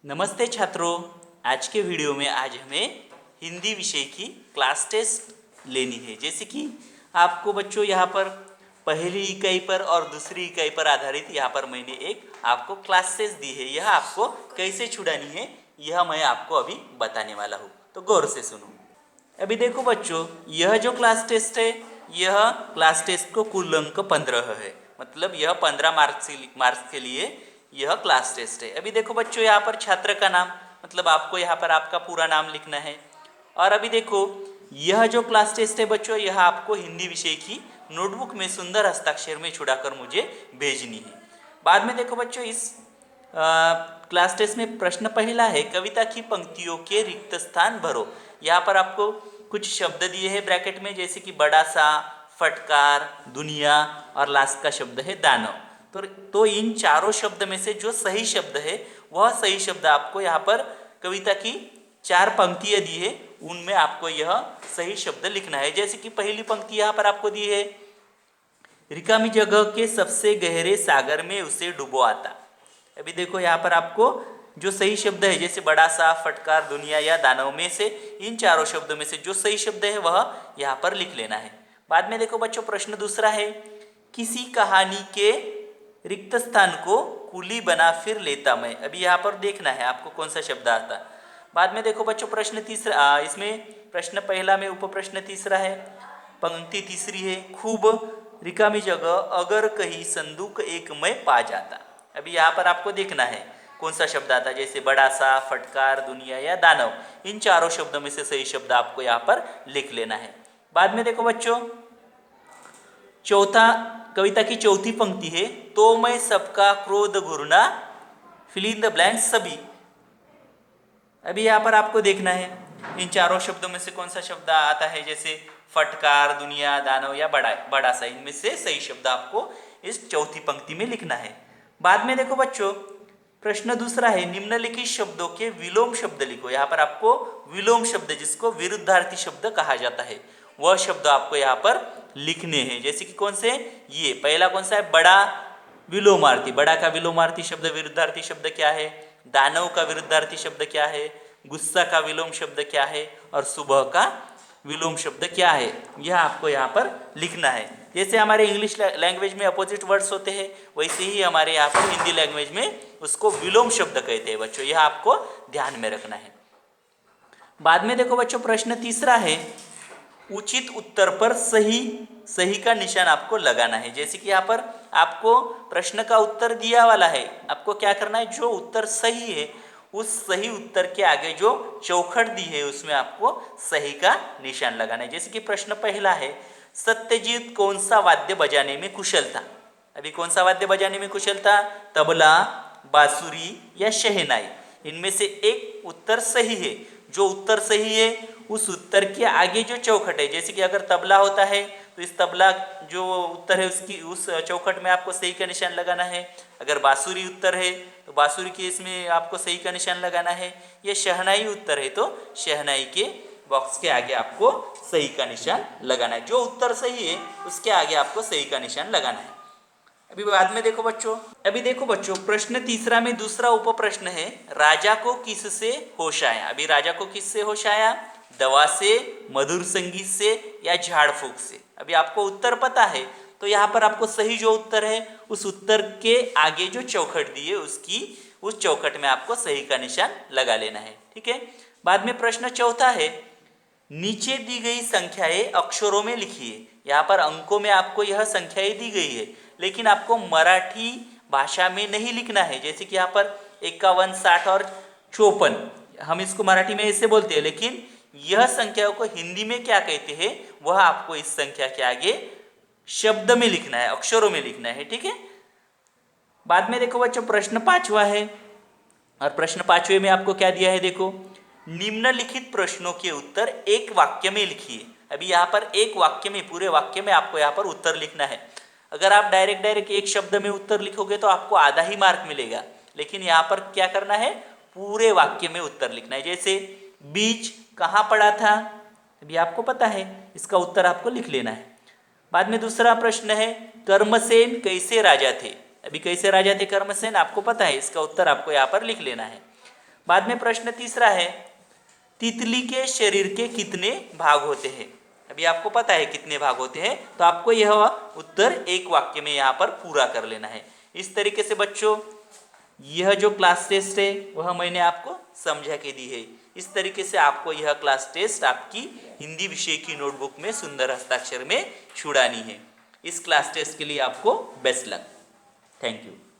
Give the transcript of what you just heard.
नमस्ते छात्रों। आज के वीडियो में आज हमें हिंदी विषय की क्लास टेस्ट लेनी है। जैसे कि आपको बच्चों यहाँ पर पहली इकाई पर और दूसरी इकाई पर आधारित यहाँ पर मैंने एक आपको क्लास टेस्ट दी है। यह आपको कैसे छुड़ानी है यह मैं आपको अभी बताने वाला हूँ, तो गौर से सुनो। अभी देखो बच्चों, यह जो क्लास टेस्ट है यह क्लास टेस्ट को कुल अंक 15 है, मतलब यह 15 मार्क्स के लिए यह क्लास टेस्ट है। अभी देखो बच्चों, यहाँ पर छात्र का नाम, मतलब आपको यहाँ पर आपका पूरा नाम लिखना है। और अभी देखो, यह जो क्लास टेस्ट है बच्चों, यह आपको हिंदी विषय की नोटबुक में सुंदर हस्ताक्षर में छुड़ाकर मुझे भेजनी है। बाद में देखो बच्चों, इस क्लास टेस्ट में प्रश्न पहला है, कविता की पंक्तियों के रिक्त स्थान भरो। यहाँ पर आपको कुछ शब्द दिए हैं ब्रैकेट में, जैसे कि बड़ा सा, फटकार, दुनिया और लास्ट का शब्द है दानव। तो इन चारों शब्द में से जो सही शब्द है वह सही शब्द आपको यहाँ पर कविता की 4 पंक्तियाँ दी है, उनमें आपको यह सही शब्द लिखना है। जैसे कि पहली पंक्ति यहाँ पर आपको दी है, रिकामी जगह के सबसे गहरे सागर में उसे डुबो आता। अभी देखो यहाँ पर आपको जो सही शब्द है, जैसे बड़ा सा, फटकार, दुनिया या दानव में से इन चारों शब्दों में से जो सही शब्द है वह यहाँ पर लिख लेना है। बाद में देखो बच्चों, प्रश्न दूसरा है, किसी कहानी के रिक्त स्थान को कुली बना फिर लेता मैं। अभी यहाँ पर देखना है आपको कौन सा शब्द आता। बाद में देखो बच्चों, प्रश्न तीसरा, इसमें प्रश्न पहला में उप प्रश्न तीसरा है, पंक्ति तीसरी है, खूब रिकामी जगह अगर कहीं संदूक एक मैं पा जाता। अभी यहाँ पर आपको देखना है कौन सा शब्द आता है, जैसे बड़ा सा, फटकार, दुनिया या दानव। इन चारों शब्दों में से सही शब्द आपको यहाँ पर लिख लेना है। बाद में देखो बच्चों, चौथा, कविता की चौथी पंक्ति है, तो मैं सबका क्रोध घूरना, फिल इन द ब्लैंक सभी। अभी यहाँ पर आपको देखना है इन चारों शब्दों में से कौन सा शब्द आता है, जैसे फटकार, दुनिया, दानव या बड़ा सा। इनमें से सही शब्द आपको इस चौथी पंक्ति में लिखना है। बाद में देखो बच्चों, प्रश्न दूसरा है, निम्नलिखित शब्दों के विलोम शब्द लिखो। यहाँ पर आपको विलोम शब्द, जिसको विरुद्धार्थी शब्द कहा जाता है, वह शब्द आपको यहाँ पर लिखने हैं। जैसे कि कौन से, ये पहला कौन सा है, बड़ा विलोमार्थी। बड़ा का विलोमार्थी शब्द, विरुद्धार्थी शब्द क्या है, दानव का विरुद्धार्थी शब्द क्या है, गुस्सा का विलोम शब्द क्या है, और सुबह का विलोम शब्द क्या है, यह आपको यहाँ पर लिखना है। जैसे हमारे इंग्लिश लैंग्वेज में अपोजिट वर्ड्स होते हैं, वैसे ही हमारे यहाँ पर हिंदी लैंग्वेज में उसको विलोम शब्द कहते हैं बच्चों, यह आपको ध्यान में रखना है। बाद में देखो बच्चों, प्रश्न तीसरा है, उचित उत्तर पर सही का निशान आपको लगाना है। जैसे कि यहाँ पर आपको प्रश्न का उत्तर दिया वाला है, आपको क्या करना है, जो उत्तर सही है उस सही उत्तर के आगे जो चौखट दी है उसमें आपको सही का निशान लगाना है। जैसे कि प्रश्न पहला है, सत्यजीत कौन सा वाद्य बजाने में कुशल था। अभी कौन सा वाद्य बजाने में कुशल था, तबला, बांसुरी या शहनाई। इनमें से एक उत्तर सही है। जो उत्तर सही है उस उत्तर के आगे जो चौखट है, जैसे कि अगर तबला होता है तो इस तबला जो उत्तर है उसकी उस चौखट में आपको सही का निशान लगाना है। अगर बांसुरी उत्तर है तो बांसुरी के इसमें आपको सही का निशान लगाना है। ये शहनाई उत्तर है तो शहनाई के बॉक्स के आगे आपको सही का निशान लगाना है। जो उत्तर सही है उसके आगे आपको सही का निशान लगाना है। अभी बाद में देखो बच्चों, प्रश्न तीसरा में दूसरा उप प्रश्न है, राजा को किससे होश आया। अभी राजा को किससे होश आया, दवा से, मधुर संगीत से या झाड़ फूक से। अभी आपको उत्तर पता है तो यहाँ पर आपको सही जो उत्तर है उस उत्तर के आगे जो चौखट दी है उस चौखट में आपको सही का निशान लगा लेना है। ठीक है। बाद में प्रश्न चौथा है, नीचे दी गई संख्याएं अक्षरों में लिखिए। यहाँ पर अंकों में आपको यह संख्याएं दी गई है, लेकिन आपको मराठी भाषा में नहीं लिखना है। जैसे कि यहाँ पर 51, 60 और 54, हम इसको मराठी में ऐसे बोलते हैं, लेकिन यह संख्याओं को हिंदी में क्या कहते हैं वह आपको इस संख्या के आगे शब्द में लिखना है, अक्षरों में लिखना है। ठीक है। बाद में देखो बच्चों, प्रश्न पांचवा है, और प्रश्न पांचवे में आपको क्या दिया है, देखो, निम्नलिखित प्रश्नों के उत्तर एक वाक्य में लिखिए। अभी यहाँ पर एक वाक्य में, पूरे वाक्य में आपको यहाँ पर उत्तर लिखना है। अगर आप डायरेक्ट एक शब्द में उत्तर लिखोगे तो आपको आधा ही मार्क मिलेगा, लेकिन यहाँ पर क्या करना है, पूरे वाक्य में उत्तर लिखना है। जैसे बीज कहाँ पड़ा था, अभी आपको पता है, इसका उत्तर आपको लिख लेना है। बाद में दूसरा प्रश्न है, कर्मसेन कैसे राजा थे। अभी कैसे राजा थे कर्मसेन, आपको पता है, इसका उत्तर आपको यहाँ पर लिख लेना है। बाद में प्रश्न तीसरा है, तितली के शरीर के कितने भाग होते हैं? अभी आपको पता है कितने भाग होते हैं, तो आपको यह उत्तर एक वाक्य में यहाँ पर पूरा कर लेना है। इस तरीके से बच्चों यह जो क्लास टेस्ट है वह मैंने आपको समझा के दी है। इस तरीके से आपको यह क्लास टेस्ट आपकी हिंदी विषय की नोटबुक में सुंदर हस्ताक्षर में छुड़ानी है। इस क्लास टेस्ट के लिए आपको बेस्ट लक। Thank you.